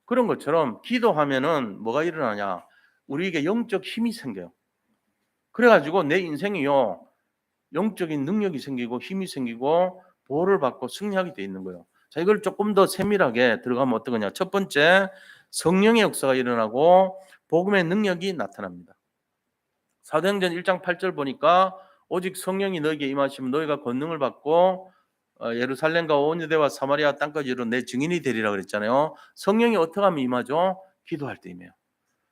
그런 것처럼 기도하면은 뭐가 일어나냐? 우리에게 영적 힘이 생겨요. 그래 가지고 내 인생이요. 영적인 능력이 생기고 힘이 생기고 보호를 받고 승리하게 돼 있는 거예요. 자, 이걸 조금 더 세밀하게 들어가면 어떠냐? 첫 번째, 성령의 역사가 일어나고 복음의 능력이 나타납니다. 사도행전 1장 8절 보니까 오직 성령이 너에게 임하시면 너희가 권능을 받고 예루살렘과 온 유대와 사마리아 땅까지 이르러 내 증인이 되리라 그랬잖아요. 성령이 어떻게 하면 임하죠? 기도할 때 임해요.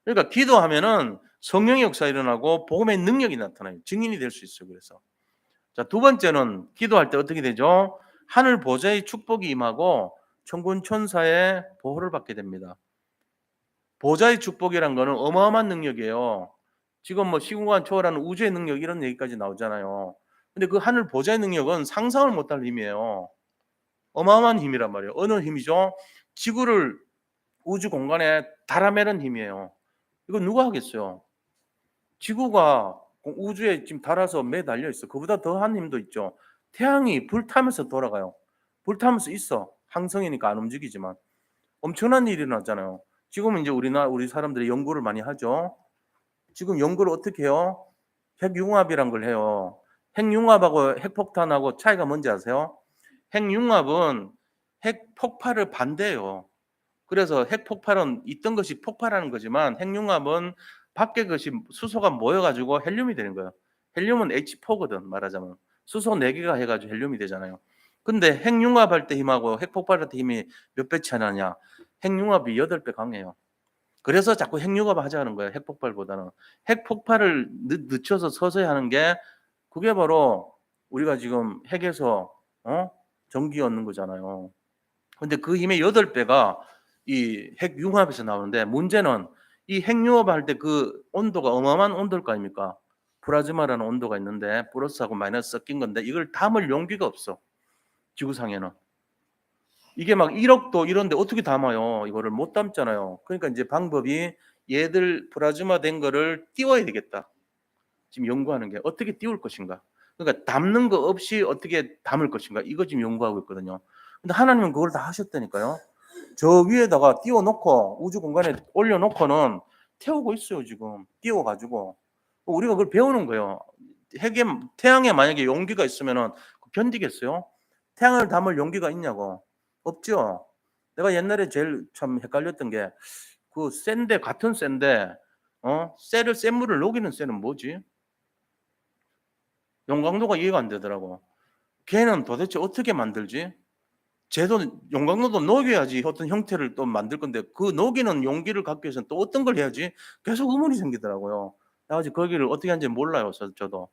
그러니까 기도하면은 성령의 역사 일어나고 복음의 능력이 나타나요. 증인이 될 수 있어요. 그래서 자, 두 번째는 기도할 때 어떻게 되죠? 하늘 보좌의 축복이 임하고 천군 천사의 보호를 받게 됩니다. 보좌의 축복이란 거는 어마어마한 능력이에요. 지금 뭐 시공간 초월하는 우주의 능력 이런 얘기까지 나오잖아요. 근데 그 하늘 보좌의 능력은 상상을 못할 힘이에요. 어마어마한 힘이란 말이에요. 어느 힘이죠? 지구를 우주 공간에 달아매는 힘이에요. 이거 누가 하겠어요? 지구가 우주에 지금 달아서 매달려 있어. 그보다 더한 힘도 있죠. 태양이 불타면서 돌아가요. 불타면서 있어. 항성이니까 안 움직이지만 엄청난 일이 일어났잖아요. 지금은 이제 우리 사람들이 연구를 많이 하죠. 지금 연구를 어떻게 해요? 핵융합이란 걸 해요. 핵융합하고 핵폭탄하고 차이가 뭔지 아세요? 핵융합은 핵폭발을 반대해요. 그래서 핵폭발은 있던 것이 폭발하는 거지만 핵융합은 밖에 것이 수소가 모여 가지고 헬륨이 되는 거예요. 헬륨은 H4거든 말하자면. 수소 4개가 해 가지고 헬륨이 되잖아요. 근데 핵융합할 때 힘하고 핵폭발할 때 힘이 몇 배 차이 나냐? 핵융합이 8배 강해요. 그래서 자꾸 핵융합을 하자는 거예요, 핵폭발보다는. 핵폭발을 늦춰서 서서히 하는 게 그게 바로 우리가 지금 핵에서 전기 얻는 거잖아요. 근데 그 힘의 8배가 이 핵융합에서 나오는데 문제는 이 핵융합할 때 그 온도가 어마어마한 온도일 거 아닙니까? 플라즈마라는 온도가 있는데 플러스하고 마이너스 섞인 건데 이걸 담을 용기가 없어. 지구상에는. 이게 막 1억 도 이런데 어떻게 담아요? 이거를 못 담잖아요. 그러니까 이제 방법이 얘들 플라즈마 된 거를 띄워야 되겠다. 지금 연구하는 게 어떻게 띄울 것인가? 그러니까 담는 거 없이 어떻게 담을 것인가? 이거 지금 연구하고 있거든요. 근데 하나님은 그걸 다 하셨다니까요. 저 위에다가 띄워 놓고 우주 공간에 올려 놓고는 태우고 있어요, 지금. 띄워 가지고. 우리가 그걸 배우는 거예요. 핵에 태양에 만약에 용기가 있으면은 견디겠어요? 태양을 담을 용기가 있냐고. 없죠. 내가 옛날에 제일 참 헷갈렸던 게 그 쇠인데 같은 쇠인데 쇠를 쇠물을 녹이는 쇠는 뭐지? 용광로가 이해가 안 되더라고. 걔는 도대체 어떻게 만들지? 쟤도 용광로도 녹여야지 어떤 형태를 또 만들 건데 그 녹이는 용기를 갖기 위해서는 또 어떤 걸 해야지? 계속 의문이 생기더라고요. 아직 거기를 어떻게 하는지 몰라요, 저도.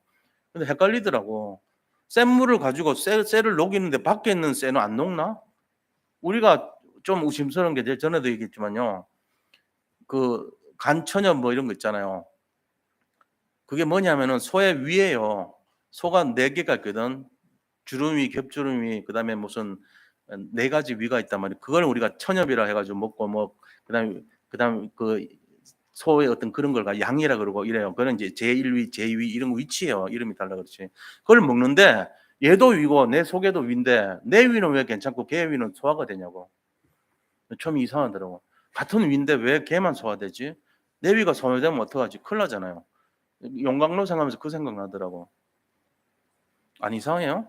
근데 헷갈리더라고. 쇠물을 가지고 쇠를 녹이는데 밖에 있는 쇠는 안 녹나? 우리가 좀 의심스러운 게 전에도 얘기했지만요. 그 간천염 뭐 이런 거 있잖아요. 그게 뭐냐면은 소의 위에요. 소가 4개가 있거든. 주름위, 겹주름위, 그다음에 무슨 4가지 위가 있단 말이에요. 그걸 우리가 천엽이라 해 가지고 먹고 뭐 그다음 그 소의 어떤 그런 걸 양이라 그러고 이래요. 그건 이제 제1위, 제2위 이런 거 위치예요. 이름이 달라 그렇지. 그걸 먹는데 얘도 위고 내 속에도 위인데 내 위는 왜 괜찮고 걔 위는 소화가 되냐고. 처음에 이상하더라고. 같은 위인데 왜 걔만 소화되지? 내 위가 소화되면 어떡하지? 큰일 나잖아요. 용광로 생각하면서 그 생각 나더라고. 안 이상해요?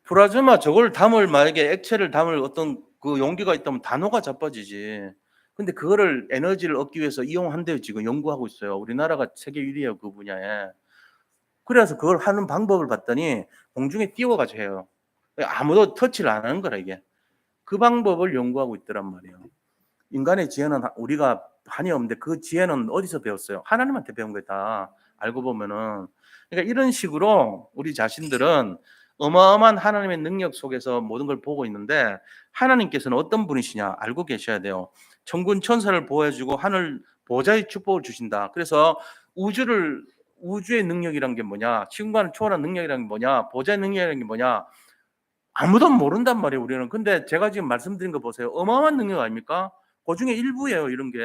플라즈마 저걸 담을 만약에 액체를 담을 어떤 그 용기가 있다면 단호가 자빠지지. 근데 그거를 에너지를 얻기 위해서 이용한대요. 지금 연구하고 있어요. 우리나라가 세계 1위예요 그 분야에. 그래서 그걸 하는 방법을 봤더니 공중에 띄워 가지고 해요. 아무도 터치를 안 하는 거라 이게. 그 방법을 연구하고 있더란 말이에요. 인간의 지혜는 우리가 한이 없는데 그 지혜는 어디서 배웠어요? 하나님한테 배운 거예요 다. 알고 보면은. 그러니까 이런 식으로 우리 자신들은 어마어마한 하나님의 능력 속에서 모든 걸 보고 있는데 하나님께서는 어떤 분이시냐 알고 계셔야 돼요. 천군 천사를 보여주고 하늘 보좌의 축복을 주신다. 그래서 우주의 능력이란 게 뭐냐? 시공간을 초월한 능력이란 게 뭐냐? 보좌의 능력이란 게 뭐냐? 아무도 모른단 말이에요, 우리는. 근데 제가 지금 말씀드린 거 보세요. 어마어마한 능력 아닙니까? 그중에 일부예요, 이런 게.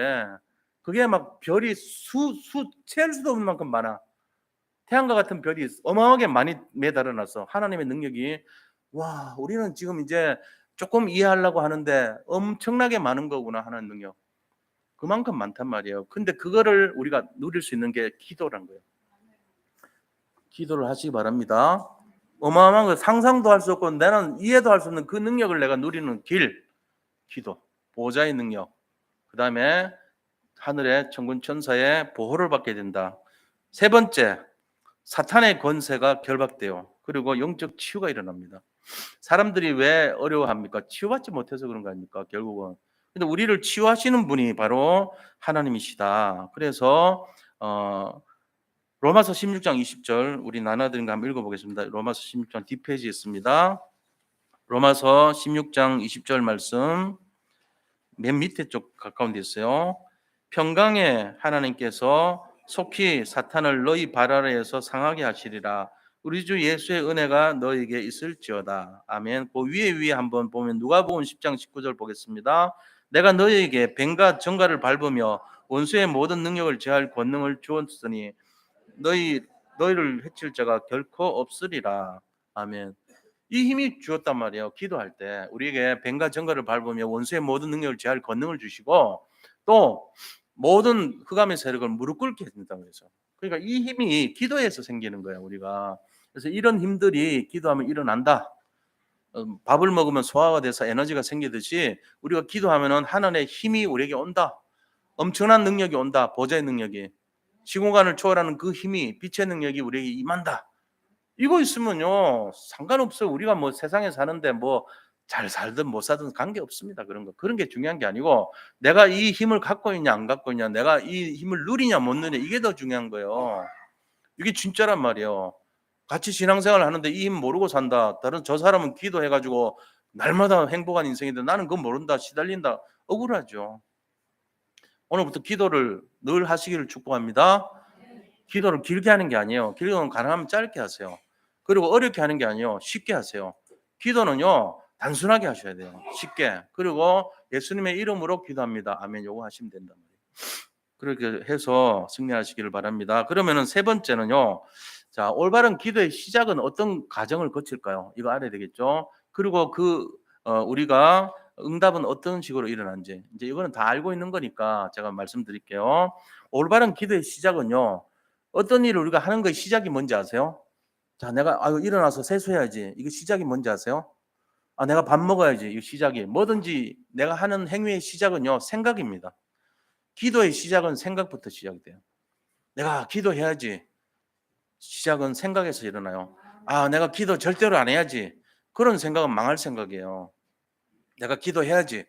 그게 막 별이 셀 수도 없는 만큼 많아. 태양과 같은 별이 어마어마하게 많이 매달아 놨어. 하나님의 능력이. 와, 우리는 지금 이제 조금 이해하려고 하는데 엄청나게 많은 거구나, 하나님 능력. 그만큼 많단 말이에요. 근데 그거를 우리가 누릴 수 있는 게 기도란 거예요. 기도를 하시기 바랍니다. 어마어마한 거 상상도 할 수 없고 나는 이해도 할 수 없는 그 능력을 내가 누리는 길, 기도, 보호자의 능력, 그 다음에 하늘의 천군 천사의 보호를 받게 된다. 세 번째, 사탄의 권세가 결박돼요. 그리고 영적 치유가 일어납니다. 사람들이 왜 어려워합니까? 치유받지 못해서 그런 거 아닙니까? 결국은. 근데 우리를 치유하시는 분이 바로 하나님이시다. 그래서 로마서 16장 20절 우리 나눠드린 거 한번 읽어보겠습니다. 로마서 16장 뒷페이지에 있습니다. 로마서 16장 20절 말씀 맨 밑에 쪽 가까운 데 있어요. 평강에 하나님께서 속히 사탄을 너희 발 아래에서 상하게 하시리라. 우리 주 예수의 은혜가 너에게 있을지어다. 아멘. 그 위에 한번 보면 누가복음 10장 19절 보겠습니다. 내가 너희에게 뱀과 정갈을 밟으며 원수의 모든 능력을 제할 권능을 주었으니 너희를 해칠 자가 결코 없으리라. 아멘. 이 힘이 주었단 말이에요. 기도할 때 우리에게 뱀과 정갈을 밟으며 원수의 모든 능력을 제할 권능을 주시고 또 모든 흑암의 세력을 무릎 꿇게 해준다고 해서. 그러니까 이 힘이 기도에서 생기는 거예요. 우리가. 그래서 이런 힘들이 기도하면 일어난다. 밥을 먹으면 소화가 돼서 에너지가 생기듯이 우리가 기도하면은 하나님의 힘이 우리에게 온다. 엄청난 능력이 온다. 보좌의 능력이. 시공간을 초월하는 그 힘이 빛의 능력이 우리에게 임한다. 이거 있으면요 상관없어요. 우리가 뭐 세상에 사는데 뭐 잘 살든 못 살든 관계없습니다. 그런 거. 그런 게 중요한 게 아니고 내가 이 힘을 갖고 있냐 안 갖고 있냐, 내가 이 힘을 누리냐 못 누리냐, 이게 더 중요한 거예요. 이게 진짜란 말이에요. 같이 신앙생활을 하는데 이 힘 모르고 산다. 다른 저 사람은 기도해 가지고 날마다 행복한 인생인데 나는 그거 모른다. 시달린다. 억울하죠. 오늘부터 기도를 늘 하시기를 축복합니다. 기도를 길게 하는 게 아니에요. 기도는 가능하면 짧게 하세요. 그리고 어렵게 하는 게 아니에요. 쉽게 하세요. 기도는요 단순하게 하셔야 돼요. 쉽게. 그리고 예수님의 이름으로 기도합니다. 아멘. 요거 하시면 된단 말이에요. 그렇게 해서 승리하시기를 바랍니다. 그러면은 세 번째는요. 자, 올바른 기도의 시작은 어떤 과정을 거칠까요? 이거 알아야 되겠죠. 그리고 우리가 응답은 어떤 식으로 일어난지 이제 이거는 다 알고 있는 거니까 제가 말씀드릴게요. 올바른 기도의 시작은요. 어떤 일을 우리가 하는 거의 시작이 뭔지 아세요? 자, 내가 일어나서 세수해야지. 이거 시작이 뭔지 아세요? 내가 밥 먹어야지. 이거 시작이. 뭐든지 내가 하는 행위의 시작은요. 생각입니다. 기도의 시작은 생각부터 시작이 돼요. 내가 기도해야지. 시작은 생각에서 일어나요. 내가 기도 절대로 안 해야지. 그런 생각은 망할 생각이에요. 내가 기도해야지.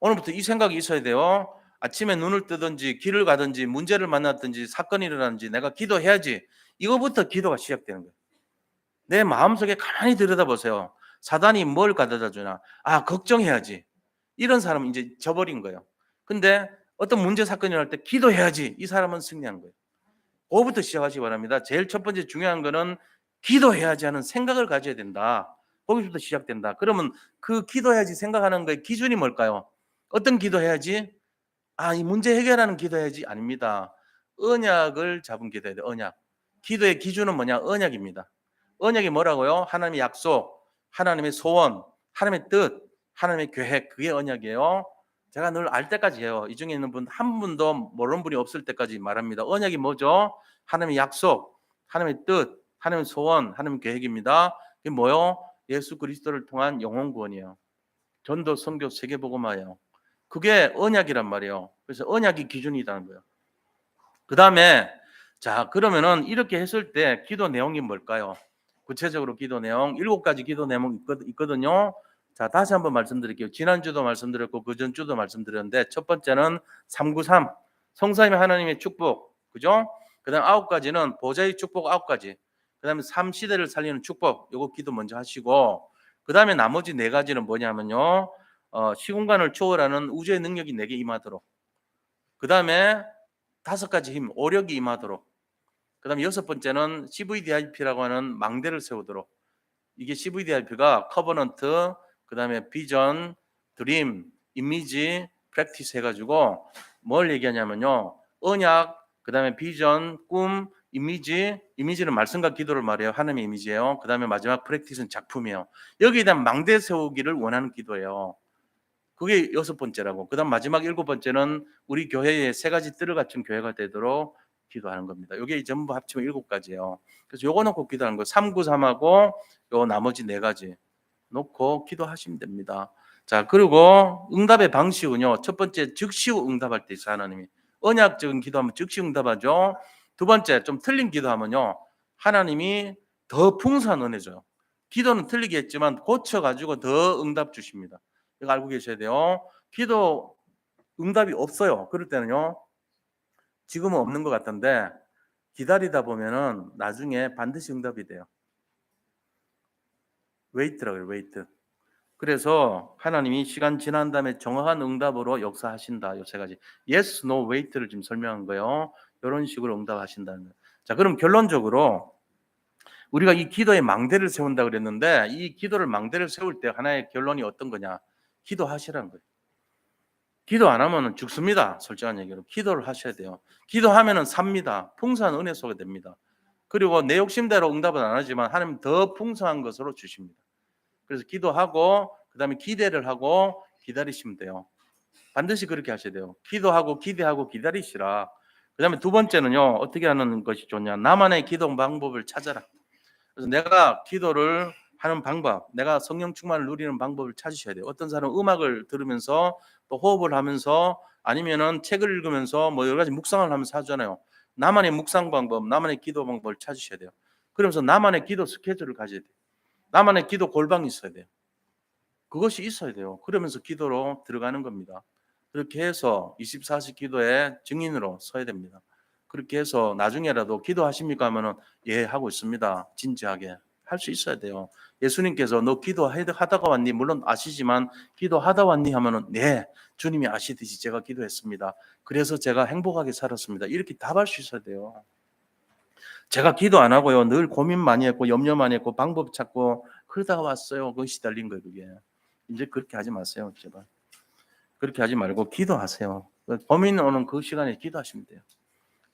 오늘부터 이 생각이 있어야 돼요. 아침에 눈을 뜨든지 길을 가든지 문제를 만났든지 사건이 일어나든지 내가 기도해야지. 이거부터 기도가 시작되는 거예요. 내 마음속에 가만히 들여다보세요. 사단이 뭘 가져다 주나? 걱정해야지. 이런 사람은 이제 져버린 거예요. 근데 어떤 문제 사건이 날 때 기도해야지 이 사람은 승리한 거예요. 그거부터 시작하시기 바랍니다. 제일 첫 번째 중요한 거는 기도해야지 하는 생각을 가져야 된다. 거기서부터 시작된다. 그러면 그 기도해야지 생각하는 거의 기준이 뭘까요? 어떤 기도해야지? 이 문제 해결하는 기도해야지? 아닙니다. 언약을 잡은 기도해야 돼요. 언약. 기도의 기준은 뭐냐? 언약입니다. 언약이 뭐라고요? 하나님의 약속, 하나님의 소원, 하나님의 뜻, 하나님의 계획. 그게 언약이에요. 제가 늘 알 때까지 해요. 이 중에 있는 분 한 분도 모르는 분이 없을 때까지 말합니다. 언약이 뭐죠? 하나님의 약속, 하나님의 뜻, 하나님의 소원, 하나님의 계획입니다. 그게 뭐요? 예수 그리스도를 통한 영혼 구원이에요. 전도, 선교, 세계복음화예요. 그게 언약이란 말이에요. 그래서 언약이 기준이라는 거예요. 그 다음에 자 그러면은 이렇게 했을 때 기도 내용이 뭘까요? 구체적으로 기도 내용 7가지 기도 내용 있거든요. 자 다시 한번 말씀드릴게요. 지난주도 말씀드렸고 그전주도 말씀드렸는데 첫 번째는 393 성삼위 하나님의 축복, 그죠? 그 다음 9가지는 보좌의 축복 9가지, 그 다음에 3시대를 살리는 축복, 요거 기도 먼저 하시고, 그 다음에 나머지 4가지는 뭐냐면요, 시공간을 초월하는 우주의 능력이 내게 임하도록, 그 다음에 5가지 힘, 오력이 임하도록, 그 다음에 6번째는 CVDIP라고 하는 망대를 세우도록. 이게 CVDIP가 커버넌트, 그 다음에 비전, 드림, 이미지, 프랙티스 해가지고 뭘 얘기하냐면요, 언약, 그 다음에 비전, 꿈, 이미지는 말씀과 기도를 말해요. 하나님의 이미지예요. 그 다음에 마지막 프랙티스는 작품이에요. 여기에 대한 망대 세우기를 원하는 기도예요. 그게 6번째라고. 그 다음 마지막 7번째는 우리 교회에 3가지 뜰을 갖춘 교회가 되도록 기도하는 겁니다. 이게 전부 합치면 7가지예요. 그래서 요거 놓고 기도하는 거예요. 393하고 요 나머지 4가지 놓고 기도하시면 됩니다. 자, 그리고 응답의 방식은요, 첫 번째 즉시 응답할 때 있어요. 하나님이 언약적인 기도하면 즉시 응답하죠. 두 번째 좀 틀린 기도하면요, 하나님이 더 풍성한 은혜 줘요. 기도는 틀리게 했지만 고쳐가지고 더 응답 주십니다. 이거 알고 계셔야 돼요. 기도 응답이 없어요. 그럴 때는요, 지금은 없는 것 같은데 기다리다 보면은 나중에 반드시 응답이 돼요. 웨이트라고 해요. 웨이트. 그래서 하나님이 시간 지난 다음에 정확한 응답으로 역사하신다. 요 3가지. yes, no, wait를 지금 설명한 거예요. 이런 식으로 응답하신다는 거예요. 자, 그럼 결론적으로 우리가 이 기도에 망대를 세운다 그랬는데, 이 기도를 망대를 세울 때 하나의 결론이 어떤 거냐? 기도하시라는 거예요. 기도 안 하면 죽습니다. 솔직한 얘기로. 기도를 하셔야 돼요. 기도하면은 삽니다. 풍성한 은혜 속에 됩니다. 그리고 내 욕심대로 응답은 안 하지만 하나님 더 풍성한 것으로 주십니다. 그래서 기도하고 그다음에 기대를 하고 기다리시면 돼요. 반드시 그렇게 하셔야 돼요. 기도하고 기대하고 기다리시라. 그다음에 두 번째는요, 어떻게 하는 것이 좋냐? 나만의 기도 방법을 찾아라. 그래서 내가 기도를 하는 방법, 내가 성령 충만을 누리는 방법을 찾으셔야 돼요. 어떤 사람은 음악을 들으면서 또 호흡을 하면서 아니면은 책을 읽으면서 뭐 여러 가지 묵상을 하면서 하잖아요. 나만의 묵상 방법, 나만의 기도 방법을 찾으셔야 돼요. 그러면서 나만의 기도 스케줄을 가져야 돼요. 나만의 기도 골방이 있어야 돼요. 그것이 있어야 돼요. 그러면서 기도로 들어가는 겁니다. 그렇게 해서 24시 기도의 증인으로 서야 됩니다. 그렇게 해서 나중에라도 기도하십니까 하면은 예 하고 있습니다. 진지하게 할 수 있어야 돼요. 예수님께서 너 기도하다가 왔니? 물론 아시지만 기도하다 왔니 하면은 네, 주님이 아시듯이 제가 기도했습니다. 그래서 제가 행복하게 살았습니다. 이렇게 답할 수 있어야 돼요. 제가 기도 안 하고요, 늘 고민 많이 했고 염려 많이 했고 방법 찾고 그러다가 왔어요. 그거 시달린 거예요. 그게 이제 그렇게 하지 마세요. 제발 그렇게 하지 말고 기도하세요. 고민 오는 그 시간에 기도하시면 돼요.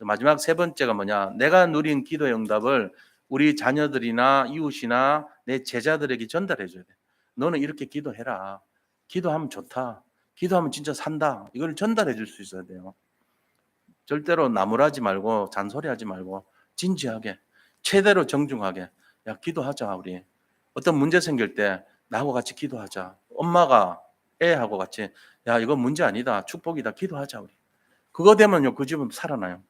마지막 3번째가 뭐냐? 내가 누린 기도의 응답을 우리 자녀들이나 이웃이나 내 제자들에게 전달해 줘야 돼. 너는 이렇게 기도해라. 기도하면 좋다. 기도하면 진짜 산다. 이걸 전달해 줄 수 있어야 돼요. 절대로 나무라지 말고 잔소리하지 말고 진지하게 최대로 정중하게, 야 기도하자 우리. 어떤 문제 생길 때 나하고 같이 기도하자. 엄마가 애하고 같이 야 이거 문제 아니다. 축복이다. 기도하자 우리. 그거 되면요 그 집은 살아나요.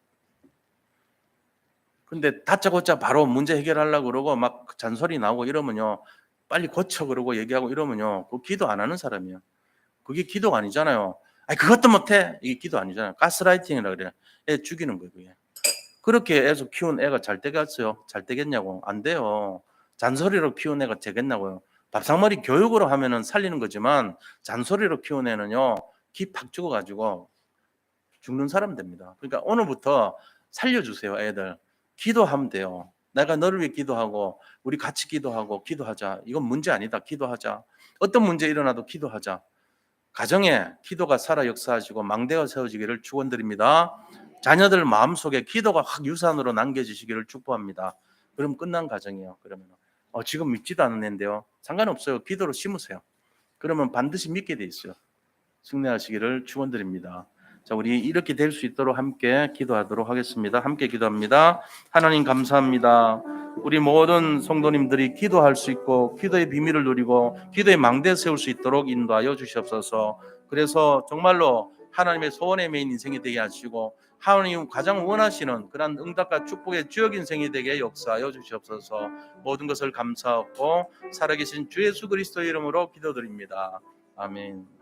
근데 다짜고짜 바로 문제 해결하려고 그러고 막 잔소리 나오고 이러면요, 빨리 고쳐 그러고 얘기하고 이러면요, 그 기도 안 하는 사람이에요. 그게 기도가 아니잖아요. 아니 그것도 못해. 이게 기도 아니잖아요. 가스라이팅이라 그래요. 애 죽이는 거예요. 그게. 그렇게 해서 키운 애가 잘 되겠어요? 잘 되겠냐고. 안 돼요. 잔소리로 키운 애가 되겠냐고요. 밥상머리 교육으로 하면은 살리는 거지만 잔소리로 키운 애는요 기 팍 죽어가지고 죽는 사람 됩니다. 그러니까 오늘부터 살려주세요, 애들. 기도하면 돼요. 내가 너를 위해 기도하고 우리 같이 기도하고 기도하자. 이건 문제 아니다. 기도하자. 어떤 문제 일어나도 기도하자. 가정에 기도가 살아 역사하시고 망대가 세워지기를 축원드립니다. 자녀들 마음속에 기도가 확 유산으로 남겨지시기를 축복합니다. 그럼 끝난 가정이에요. 그러면 지금 믿지도 않는데요. 상관없어요. 기도로 심으세요. 그러면 반드시 믿게 돼 있어요. 승리하시기를 축원드립니다. 자, 우리 이렇게 될 수 있도록 함께 기도하도록 하겠습니다. 함께 기도합니다. 하나님 감사합니다. 우리 모든 성도님들이 기도할 수 있고 기도의 비밀을 누리고 기도의 망대 세울 수 있도록 인도하여 주시옵소서. 그래서 정말로 하나님의 소원의 메인 인생이 되게 하시고 하나님 가장 원하시는 그런 응답과 축복의 주역 인생이 되게 역사하여 주시옵소서. 모든 것을 감사하고 살아계신 주 예수 그리스도의 이름으로 기도드립니다. 아멘.